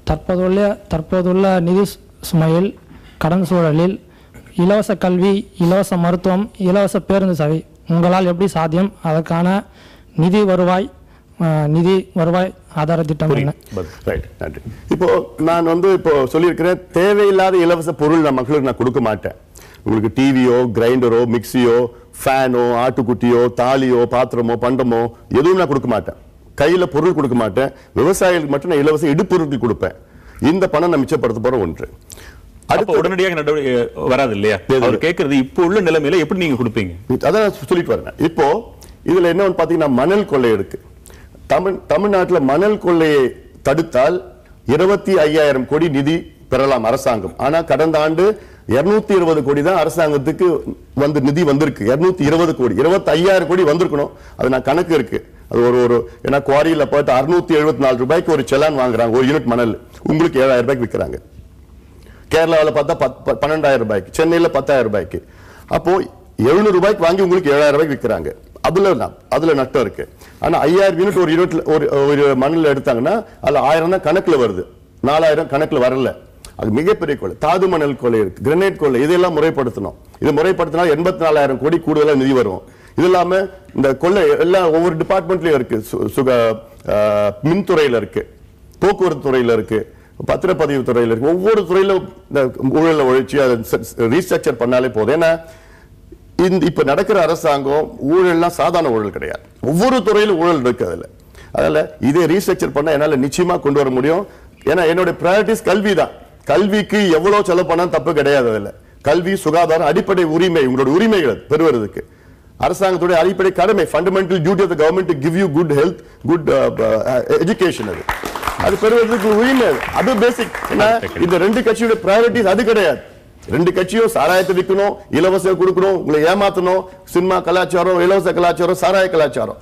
தற்போதுள்ள நிதி சுமையில் கடன் சூழலில் இலவச கல்வி, இலவச மருத்துவம், இலவச பேருந்து சேவை உங்களால் எப்படி சாத்தியம்? அதற்கான நிதி வருவாய் ஆதார திட்டம் என்ன? நன்றி. இப்போ நான் இப்போ சொல்லியிருக்கிறேன், தேவையில்லாத இலவச பொருள் நான் மக்களுக்கு நான் கொடுக்க மாட்டேன். உங்களுக்கு டிவியோ, கிரைண்டரோ, மிக்சியோ, ஃபேனோ, ஆட்டுக்குட்டியோ, தாலியோ, பாத்திரமோ, பண்டமோ எதுவும் நான் கொடுக்க மாட்டேன். கையில பொருள் கொடுக்க மாட்டேன். விவசாயிகளுக்கு மட்டும் நான் இலவச இடுப்பொருட்கள் கொடுப்பேன். இந்த பணம் நான் மிச்சப்படுத்த போற ஒன்று. அடுத்து உடனடியாக நடவடிக்கை வராது இல்லையா? அவர் கேட்கறது இப்போ உள்ள நிலைமையில எப்படி நீங்க கொடுப்பீங்க? அதான் சொல்லிட்டு வரேன். இப்போ இதுல என்ன பாத்தீங்கன்னா, மணல் கொள்ளை இருக்கு. தமிழ்நாட்டில் மணல் கொள்ளையை தடுத்தால் 25,000 கோடி நிதி பெறலாம் அரசாங்கம். ஆனா கடந்த ஆண்டு 220 கோடி தான் அரசாங்கத்துக்கு நிதி வந்திருக்கு. 220 கோடி, 25,000 கோடி வந்திருக்கணும். அது நான் கணக்கு இருக்கு. அது ஒரு ஏன்னா குவாரியில போயிட்டு 674 ரூபாய்க்கு ஒரு செலான் வாங்குறாங்க. ஒரு யூனிட் மணல் உங்களுக்கு 7,000 ரூபாய்க்கு விற்கிறாங்க. கேரளாவில் பார்த்தா 12,000 ரூபாய்க்கு, சென்னையில் 10,000 ரூபாய்க்கு. அப்போ 700 ரூபாய்க்கு வாங்கி உங்களுக்கு 7,000 ரூபாய்க்கு விற்கிறாங்க. அதுல நட்டம் இருக்கு. ஆனா 5,000 யூனிட் ஒரு யூனிட்ல ஒரு மணல் எடுத்தாங்கன்னா அதுல 1000 தான் கணக்குல வருது, 4,000 கணக்குல வரல. அது மிகப்பெரிய கொள்ளை. தாது மணல் கொள்ளை இருக்கு, கிரனைட் கொள்ளை. இதெல்லாம் முறைப்படுத்தணும். இது முறைப்படுத்தினா 84,000 கோடி கூடுதலா நிதி வரும். இது இல்லாம இந்த கொள்ளை எல்லாம் ஒவ்வொரு டிபார்ட்மெண்ட்லயும் இருக்கு. மின்துறையில இருக்கு, போக்குவரத்து துறையில இருக்கு, பத்திரப்பதிவு துறையில இருக்கு. ஒவ்வொரு துறையில இந்த ஊழலை ஒழிச்சு அதை ரீஸ்ட்ரக்சர் பண்ணாலே போதும். ஏன்னா இப்ப நடக்கிற அரசாங்கம் ஊழல்லாம் சாதாரண ஊழல் கிடையாது. ஒவ்வொரு துறையிலும் ஊழல் இருக்கு. அதனால இதை ரீஸ்ட்ரக்சர் பண்ண என்னால நிச்சயமா கொண்டு வர முடியும். ஏன்னா என்னோட பிரையாரிட்டிஸ் கல்வி தான். கல்விக்கு எவ்வளவு செலவு பண்ணா தப்பு கிடையாது. அதுல கல்வி, சுகாதாரம் அடிப்படை உரிமை, உங்களோட உரிமைகள் பெறுவதற்கு அரசாங்கத்துடைய அடிப்படை கடமை, fundamental duty of the government to give you good health, good education. அது பெறுவதற்கு உரிமை. அது பேசிக். இந்த ரெண்டு கட்சியோட பிரையாரிட்டிஸ் அது கிடையாது. ரெண்டு கட்சியும் சாராயத்தை விற்கணும், இலவச கொடுக்கணும், உங்களை ஏமாத்தணும். சினிமா கலாச்சாரம், இலவச கலாச்சாரம், சாராய கலாச்சாரம்.